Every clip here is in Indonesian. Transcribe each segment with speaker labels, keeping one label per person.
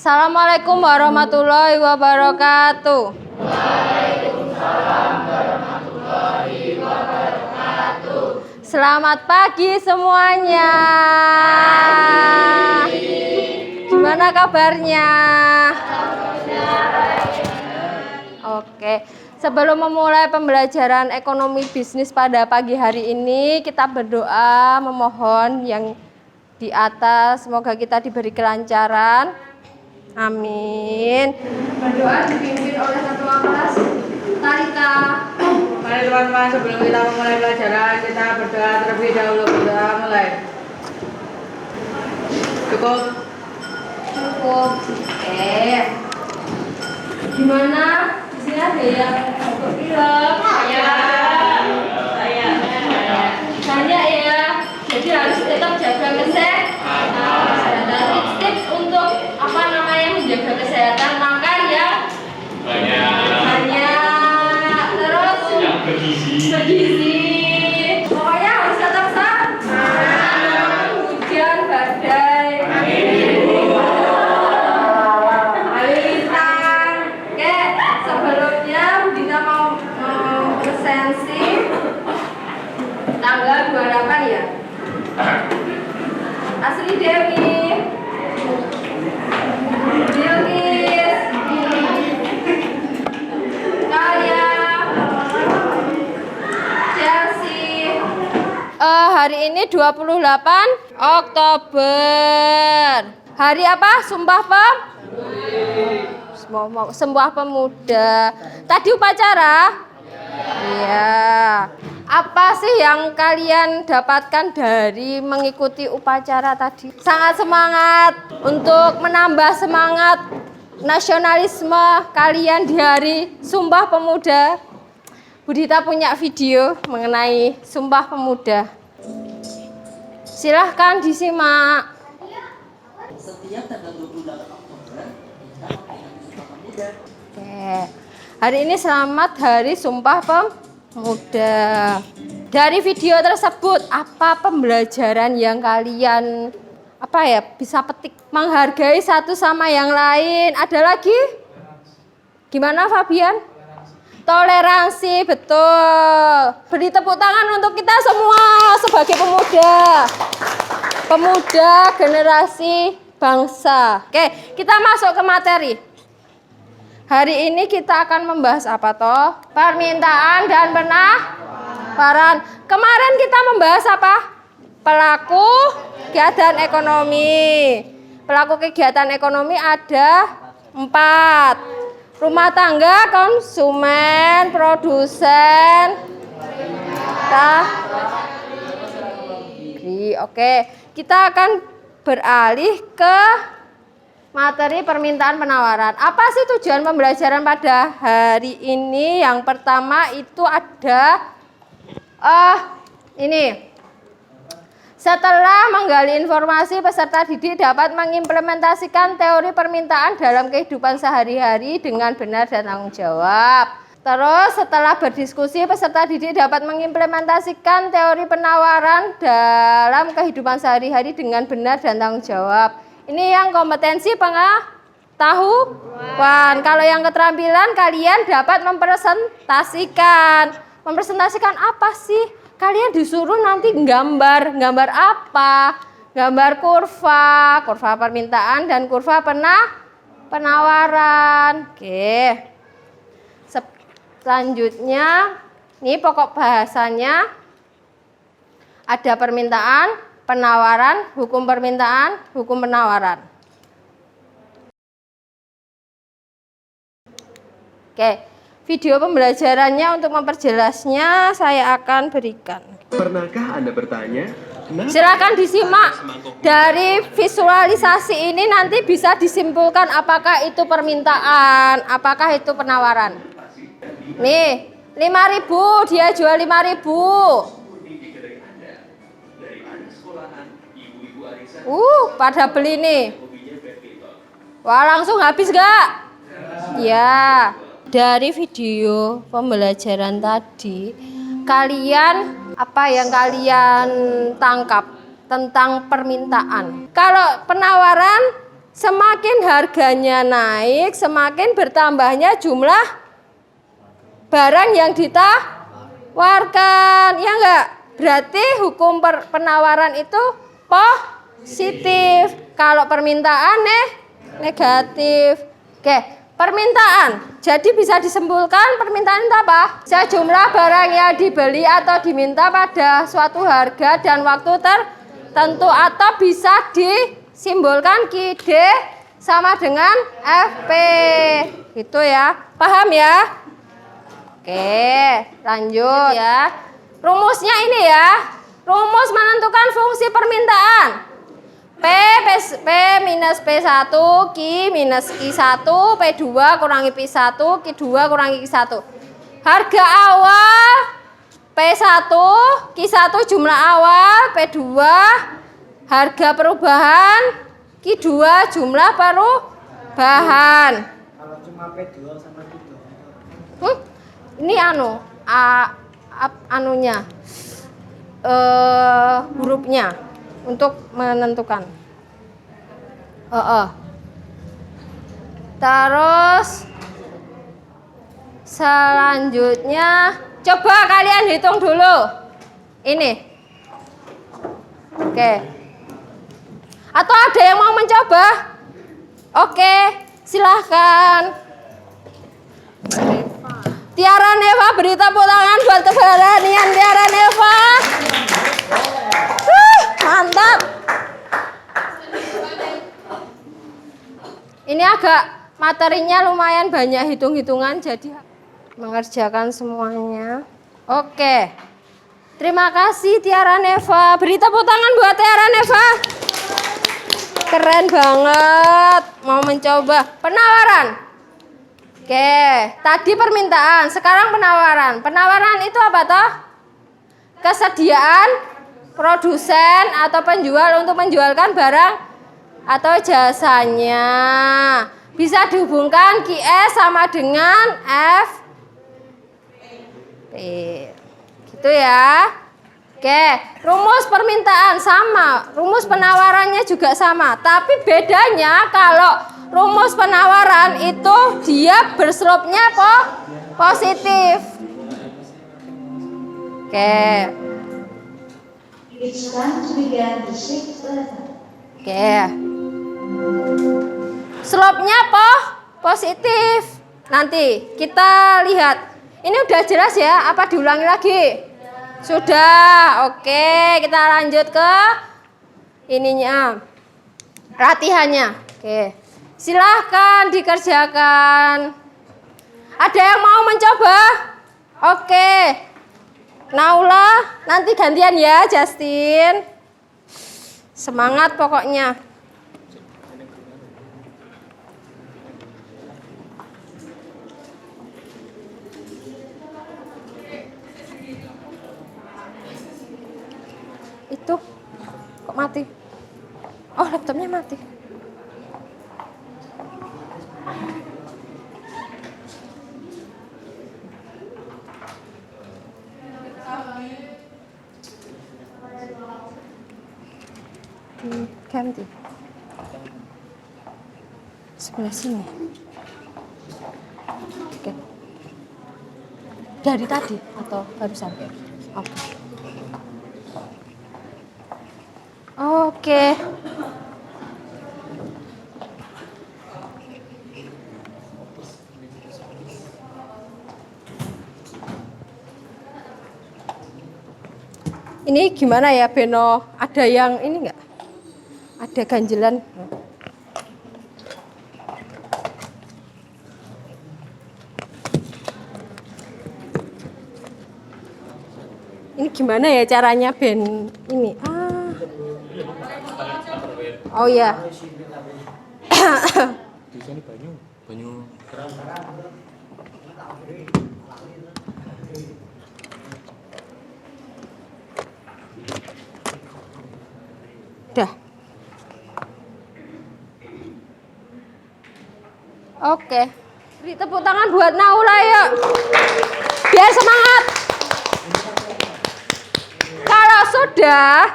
Speaker 1: Assalamualaikum warahmatullahi wabarakatuh. Selamat pagi semuanya. Gimana kabarnya? Oke, sebelum memulai pembelajaran ekonomi bisnis pada pagi hari ini, kita berdoa memohon yang di atas, semoga kita diberi kelancaran. Amin. Berdoa dipimpin oleh Ketua Kelas Tarika.
Speaker 2: Mari teman-teman, sebelum kita memulai pelajaran, kita berdoa terlebih dahulu. Berdoa mulai. Cukup.
Speaker 1: Gimana? Di sini ada yang ikut film? Saya. Banyak ya. Jadi harus tetap jaga kesehatan. Tips untuk menjaga kesehatan makan yang banyak. Terus yang bergizi. Pokoknya harus tetap sehat. Hujan, badai, halilintar. Oke, sebelumnya kita mau presensi tanggal 28 ya. Asli Dewi, Bilkis, Kaya, Chelsea. Hari ini 28 Oktober. Hari apa? Sumpah Pemuda. Tadi upacara? Iya. Apa sih yang kalian dapatkan dari mengikuti upacara tadi? Sangat semangat untuk menambah semangat nasionalisme kalian di hari Sumpah Pemuda. Budita punya video mengenai Sumpah Pemuda. Silahkan disimak.
Speaker 3: Setiap tanggal 28 Oktober kita merayakan Sumpah Pemuda.
Speaker 1: Oke. Hari ini selamat Hari Sumpah Pemuda. Dari video tersebut, apa pembelajaran yang kalian bisa petik? Menghargai satu sama yang lain. Ada lagi? Gimana Fabian? Toleransi, betul. Beri tepuk tangan untuk kita semua sebagai pemuda generasi bangsa. Oke, kita masuk ke materi. Hari ini kita akan membahas apa toh? Permintaan dan penawaran. Kemarin kita membahas apa? Pelaku kegiatan ekonomi. Pelaku kegiatan ekonomi ada 4. Rumah tangga, konsumen, produsen, Oke, kita akan beralih ke materi permintaan penawaran. Apa sih tujuan pembelajaran pada hari ini? Yang pertama itu ada ini. Setelah menggali informasi, peserta didik dapat mengimplementasikan teori permintaan dalam kehidupan sehari-hari dengan benar dan tanggung jawab. Terus setelah berdiskusi, peserta didik dapat mengimplementasikan teori penawaran dalam kehidupan sehari-hari dengan benar dan tanggung jawab. Ini yang kompetensi pengetahuan. Kalau yang keterampilan, kalian dapat mempresentasikan. Mempresentasikan apa sih? Kalian disuruh nanti gambar apa? Gambar kurva permintaan dan kurva penawaran. Oke. Selanjutnya, ini pokok bahasanya ada permintaan, penawaran, hukum permintaan, hukum penawaran. Oke. Video pembelajarannya untuk memperjelasnya saya akan berikan.
Speaker 4: Pernahkah Anda bertanya?
Speaker 1: Silakan disimak. Dari visualisasi ini nanti bisa disimpulkan apakah itu permintaan, apakah itu penawaran. Nih, 5.000, dia jual 5.000. Pada beli nih. Wah, langsung habis gak? Ya. Dari video pembelajaran tadi, kalian apa yang kalian tangkap tentang permintaan? Kalau penawaran Semakin harganya naik, semakin bertambahnya jumlah barang yang ditawarkan. Ya enggak? Berarti hukum penawaran itu positif. Kalau permintaan negatif. Oke, permintaan. Jadi bisa disimpulkan permintaan itu apa? Sejumlah barang yang dibeli atau diminta pada suatu harga dan waktu tertentu, atau bisa disimbolkan QD sama dengan FP. Gitu ya. Paham ya? Oke, lanjut ya. Rumusnya ini ya. Rumus menentukan fungsi permintaan. P minus P1, Q minus Q1, P2 kurangi P1, Q2 kurangi Q1. Harga awal P1, Q1 jumlah awal, P2 harga perubahan, Q2 jumlah perubahan.
Speaker 5: Kalau cuma P2 sama Q2.
Speaker 1: Ini anunya. Hurufnya untuk menentukan. Terus selanjutnya coba kalian hitung dulu. Ini. Oke. Atau ada yang mau mencoba? Oke, silahkan. Tiara Neva, beri tepuk tangan buat keberanian Tiara Neva. Mantap. Ini agak materinya lumayan banyak hitung-hitungan, jadi mengerjakan semuanya. Oke. Terima kasih Tiara Neva. Beri tepuk tangan buat Tiara Neva. Keren banget. Mau mencoba penawaran. Oke, tadi permintaan, sekarang penawaran. Penawaran itu apa toh? Kesediaan produsen atau penjual untuk menjualkan barang atau jasanya. Bisa dihubungkan QS sama dengan F. Gitu ya. Oke, rumus permintaan sama, rumus penawarannya juga sama. Tapi bedanya kalau rumus penawaran itu dia berslope-nya positif. Oke. Oke. Slope-nya positif. Nanti kita lihat. Ini udah jelas ya? Apa diulangi lagi? Sudah. Oke, kita lanjut ke ininya. Latihannya. Oke. Silahkan dikerjakan. Ada yang mau mencoba? Oke. Naula, nanti gantian ya Justin. Semangat pokoknya. Itu kok mati? Oh, laptopnya mati. Ganti sebelah sini. Oke. Dari tadi atau barusan? Oke. Oke. Ini gimana ya Beno? Ada yang ini enggak? Ada ganjelan. Ini gimana ya caranya Ben ini? Oh ya.
Speaker 4: Di sini banyu.
Speaker 1: Udah. Oke. Beri tepuk tangan buat Naula yuk. Biar semangat. Kalau sudah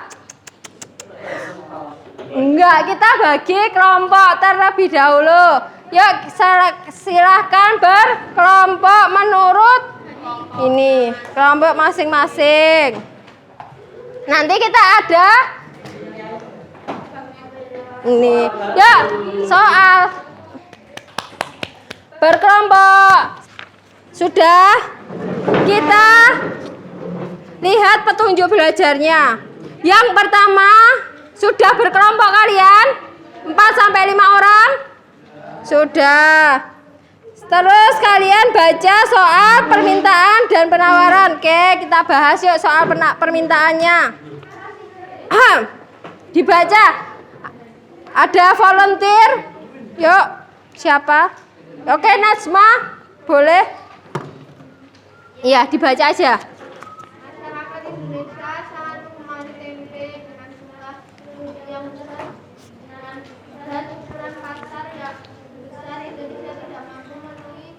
Speaker 1: Enggak, kita bagi kelompok terlebih dahulu. Yuk, silahkan berkelompok menurut ini kelompok masing-masing. Nanti kita ada ini. Yuk, soal berkelompok. Sudah kita lihat petunjuk belajarnya. Yang pertama, sudah berkelompok kalian? 4 sampai 5 orang? Sudah. Terus kalian baca soal permintaan dan penawaran. Oke, kita bahas yuk soal permintaannya. Dibaca. Ada volunteer? Yuk, siapa? Oke, Najma, boleh? Iya, dibaca aja.
Speaker 6: Masyarakat Indonesia sangat mengemari tempe dengan jumlah yang besar dan ukuran pasar yang besar. Indonesia tidak mampu memenuhi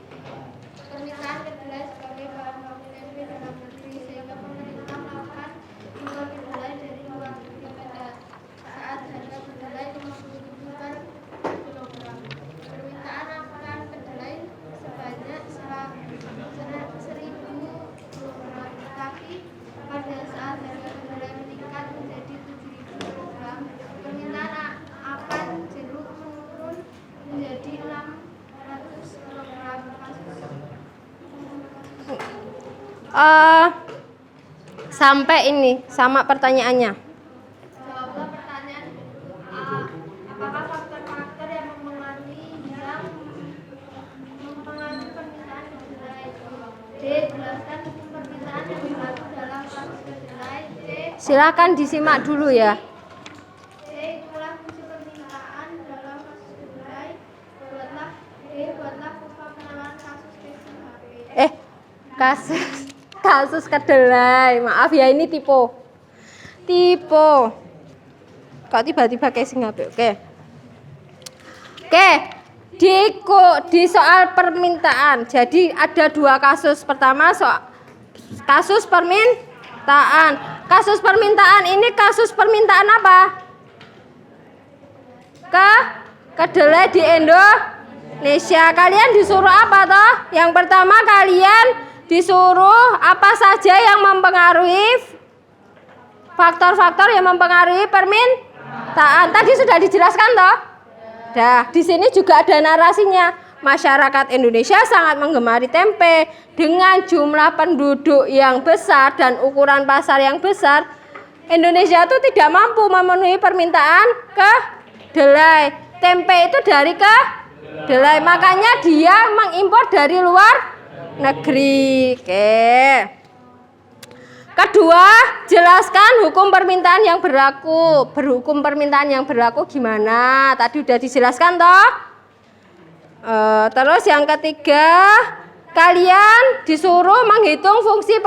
Speaker 6: permintaan kedelai sebagai bahan baku tempe dalam negeri, sehingga pemerintah melakukan impor kedelai dari luar negeri pada saat harga kedelai Rp50.000 per kilogram. Permintaan akan kedelai sebanyak 1.000 kilogram, tetapi pada saat harga kedelai meningkat menjadi 7.000 kilogram, permintaan akan jeruk menurun menjadi 600 kilogram.
Speaker 1: Sampai ini sama pertanyaannya.
Speaker 6: Jawablah pertanyaan A. Apakah faktor-faktor yang mempengaruhi permintaan kedelai? D. Jelaskan hukum permintaan yang berlaku dalam kasus kedelai. C.
Speaker 1: Silakan disimak dulu ya.
Speaker 6: C. Itulah fungsi permintaan dalam kasus kedelai. Buatlah kurva penawaran kasus casing HP.
Speaker 1: Kasus kedelai. Maaf ya, ini tipe. Kok tiba-tiba casing HP? Oke. Di soal permintaan. Jadi ada 2 kasus. Pertama kasus permintaan. Kasus permintaan ini kasus permintaan apa? Kedelai di Indonesia. Kalian disuruh apa toh? Yang pertama kalian disuruh apa saja yang mempengaruhi faktor-faktor yang mempengaruhi permintaan. Tadi sudah dijelaskan toh? Dah, di sini juga ada narasinya. Masyarakat Indonesia sangat menggemari tempe dengan jumlah penduduk yang besar dan ukuran pasar yang besar. Indonesia itu tidak mampu memenuhi permintaan kedelai. Tempe itu dari kedelai, makanya dia mengimpor dari luar negeri. Oke. Kedua, jelaskan hukum permintaan yang berlaku. Berhukum permintaan yang berlaku gimana? Tadi udah dijelaskan toh? Terus yang ketiga, kalian disuruh menghitung fungsi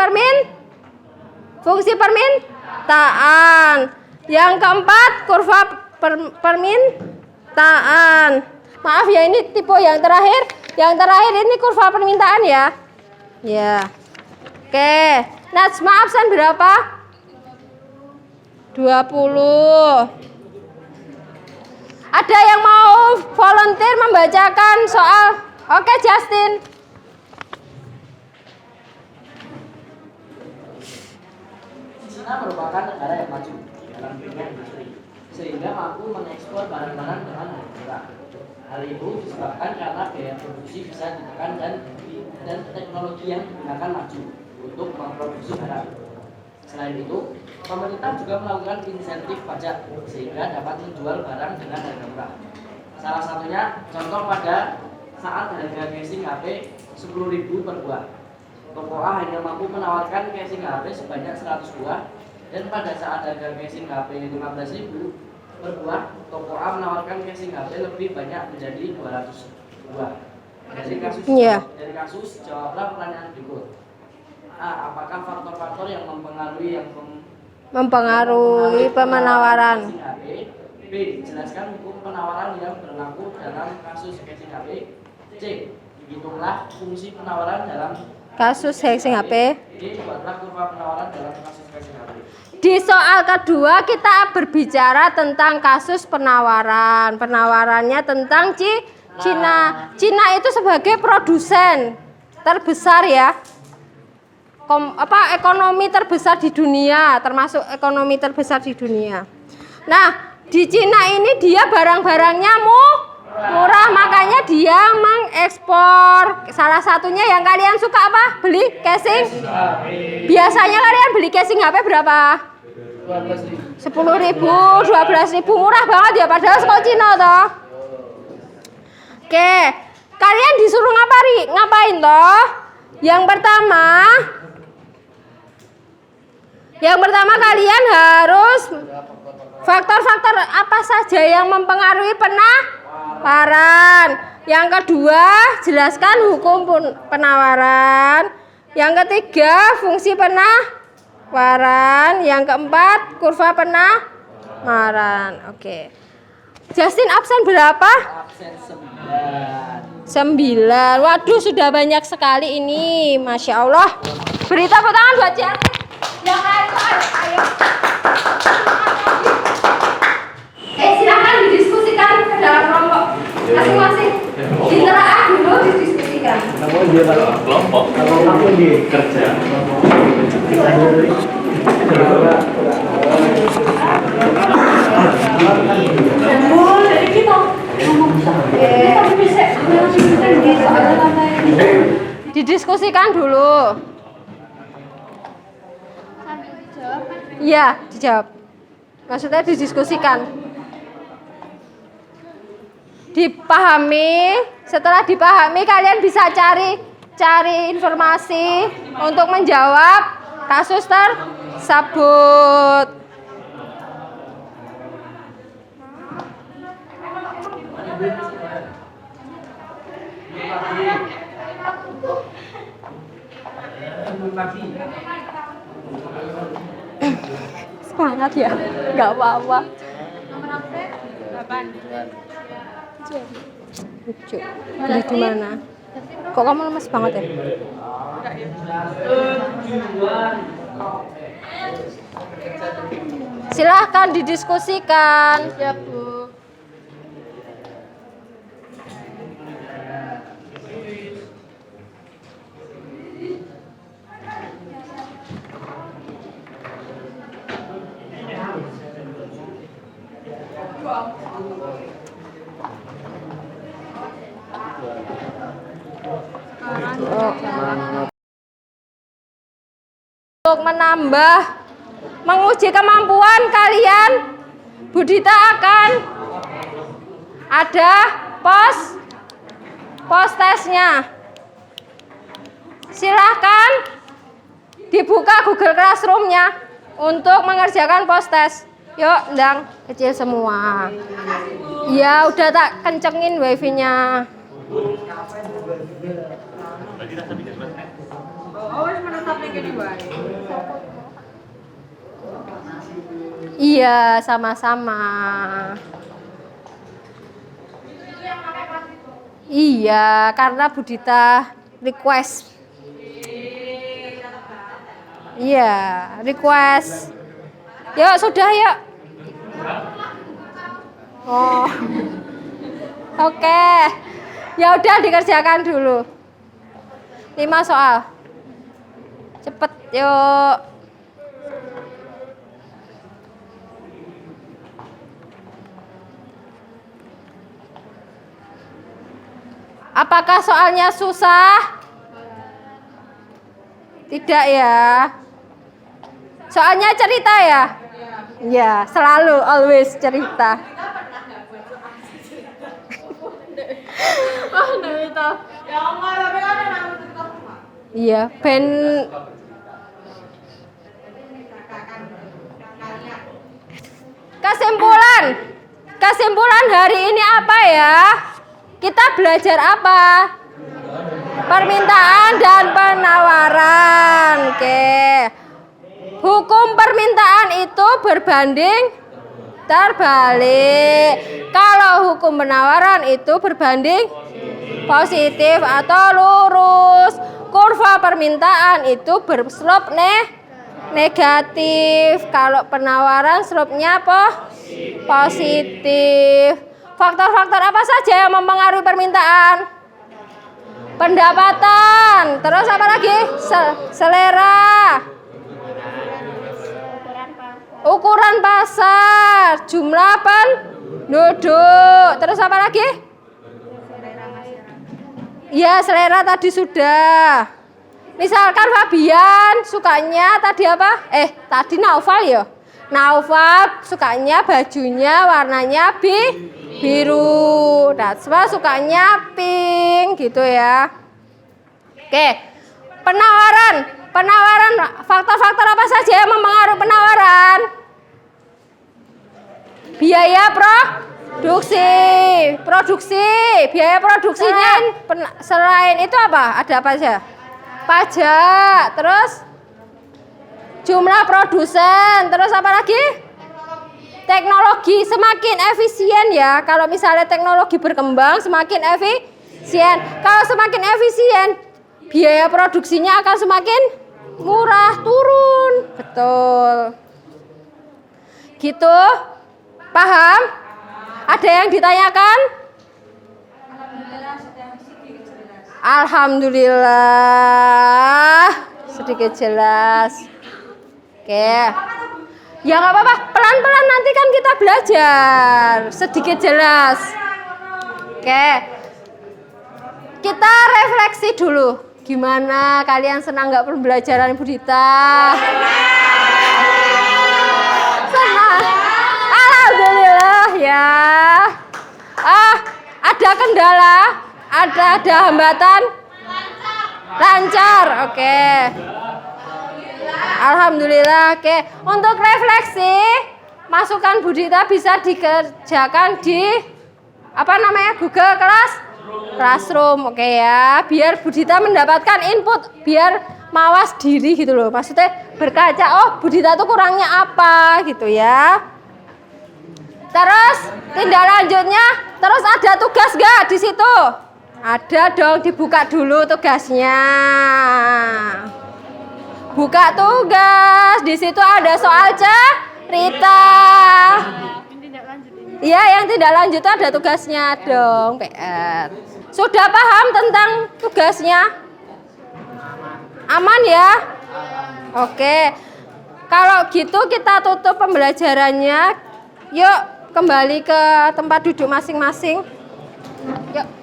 Speaker 1: permintaan. Yang keempat, kurva permintaan. Maaf ya, ini tipe yang terakhir. Yang terakhir ini kurva permintaan ya. Ya. Oke. Najma absen berapa? 20. Ada yang mau volunteer membacakan soal? Oke, Justin.
Speaker 3: China merupakan negara yang maju dalam dunia industri, sehingga mampu mengekspor barang-barang dengan harga murah. Hal itu disebabkan karena biaya produksi bisa ditekan dan teknologi yang digunakan maju untuk memproduksi barang. Selain itu, pemerintah juga melakukan insentif pajak sehingga dapat menjual barang dengan harga murah. Salah satunya contoh pada saat harga casing HP 10.000 per buah. Toko A hanya mampu menawarkan casing HP sebanyak 100 buah, dan pada saat harga casing HP 15.000 per buah, toko A menawarkan casing HP lebih banyak menjadi 200 buah. Dari kasus jawablah pertanyaan berikut. A. Apakah faktor-faktor yang mempengaruhi penawaran casing HP? B. Jelaskan hukum penawaran yang berlaku dalam kasus casing HP. C. Hitunglah fungsi penawaran dalam
Speaker 1: kasus casing HP.
Speaker 3: D. Buatlah kurva penawaran dalam kasus casing HP.
Speaker 1: Di soal kedua kita berbicara tentang kasus penawaran. Penawarannya tentang Cina. Cina itu sebagai produsen terbesar ya. Ekonomi terbesar di dunia, termasuk ekonomi terbesar di dunia. Nah, di Cina ini dia barang-barangnya murah, makanya dia mengekspor. Salah satunya yang kalian suka apa? Beli casing? Biasanya kalian beli casing HP berapa? 10.000, 12.000, murah banget ya, padahal sekolah Cina toh. Oke, kalian disuruh ngapain toh? Yang pertama kalian harus faktor-faktor apa saja yang mempengaruhi penawaran. Yang kedua, jelaskan hukum penawaran. Yang ketiga, fungsi penawaran. Yang keempat, kurva penawaran. Oke. Justin absen berapa?
Speaker 3: Absen
Speaker 1: 9. Waduh, sudah banyak sekali ini. Masya Allah. Beri tepuk tangan buat Justin. Yang lain, ayo. Silakan didiskusikan ke dalam kelompok masing-masing. Ditelaah dulu, didiskusikan.
Speaker 4: Kelompok.
Speaker 5: Kalau aku di
Speaker 4: Kerja.
Speaker 1: Didiskusikan dulu.
Speaker 6: Sambil dijawab kan?
Speaker 1: Iya, dijawab. Maksudnya didiskusikan. Dipahami, setelah dipahami kalian bisa cari informasi untuk menjawab kasus tersebut. Semangat ya, nggak apa-apa. Lucu. Beli di mana? Kok kamu lemes banget ya? Silahkan didiskusikan.
Speaker 2: Ya, Bu.
Speaker 1: Untuk menguji kemampuan kalian, Budita akan ada pos tesnya. Silahkan dibuka Google Classroom-nya untuk mengerjakan pos tes. Yuk, ndang kecil semua. Ya, udah tak kencengin wifi-nya. Iya, sama-sama. Iya, karena Budita request. Iya, request. Yuk, sudah yuk. Oh. Oke. Ya udah dikerjakan dulu. 5 soal. Cepet yuk. Apakah soalnya susah? Tidak ya. Soalnya cerita ya? Ya, selalu always cerita. Iya, ben kesimpulan hari ini apa ya? Kita belajar apa? Permintaan dan penawaran. Oke. Hukum permintaan itu berbanding terbalik. Kalau hukum penawaran itu berbanding positif atau lurus. Kurva permintaan itu berslope negatif. Kalau penawaran slope-nya positif. Faktor-faktor apa saja yang mempengaruhi permintaan? Pendapatan. Terus apa lagi? Selera. Ukuran pasar. Jumlah penduduk. Terus apa lagi? Ya, selera tadi sudah. Misalkan Fabian sukanya tadi apa? Tadi Naufal ya. Naufal sukanya bajunya warnanya biru. Natswa sukanya pink gitu ya. Oke. Penawaran. Faktor-faktor apa saja yang mempengaruhi penawaran? Biaya produksi. Biaya produksinya selain itu apa? Ada apa aja? Pajak, terus jumlah produsen, terus apa lagi? Teknologi. Semakin efisien ya. Kalau misalnya teknologi berkembang semakin efisien. Kalau semakin efisien, biaya produksinya akan semakin murah, turun. Betul. Gitu? Paham? Ada yang ditanyakan? Alhamdulillah sedikit jelas. Oke. Ya nggak apa-apa, pelan-pelan nanti kan kita belajar. Sedikit jelas. Oke. Kita refleksi dulu. Gimana kalian senang nggak pembelajaran Ibu Dita? Senang. Alhamdulillah ya. Ada kendala? Ada hambatan? Lancar. Oke. Alhamdulillah. Oke. Untuk refleksi, masukan Bu Dita bisa dikerjakan di Google Classroom. Oke ya. Biar Bu Dita mendapatkan input, biar mawas diri gitu loh. Maksudnya berkaca, Bu Dita tuh kurangnya apa gitu ya. Terus tindak lanjutnya, terus ada tugas gak di situ? Ada dong, dibuka dulu tugasnya. Buka tugas, di situ ada soal cerita. Iya, yang tidak lanjut ada tugasnya dong, PR. Sudah paham tentang tugasnya? Aman ya? Oke. Kalau gitu kita tutup pembelajarannya. Yuk, kembali ke tempat duduk masing-masing. Yuk.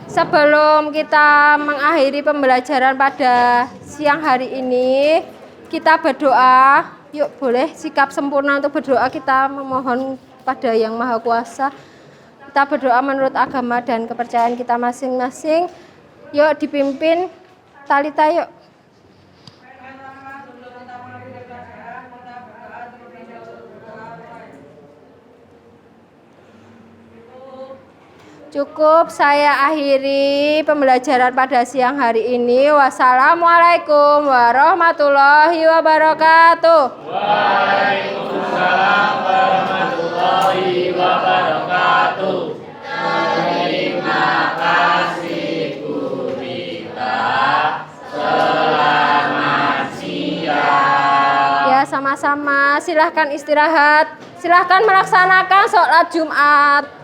Speaker 1: Sebelum kita mengakhiri pembelajaran pada siang hari ini, kita berdoa. Yuk, boleh sikap sempurna untuk berdoa. Kita memohon pada Yang Maha Kuasa. Kita berdoa menurut agama dan kepercayaan kita masing-masing. Yuk, dipimpin Talita yuk. Cukup saya akhiri pembelajaran pada siang hari ini. Wassalamualaikum warahmatullahi wabarakatuh.
Speaker 7: Waalaikumsalam warahmatullahi wabarakatuh. Terima kasih Bu Dita. Selamat siang.
Speaker 1: Ya, sama-sama. Silahkan istirahat. Silahkan melaksanakan sholat Jumat.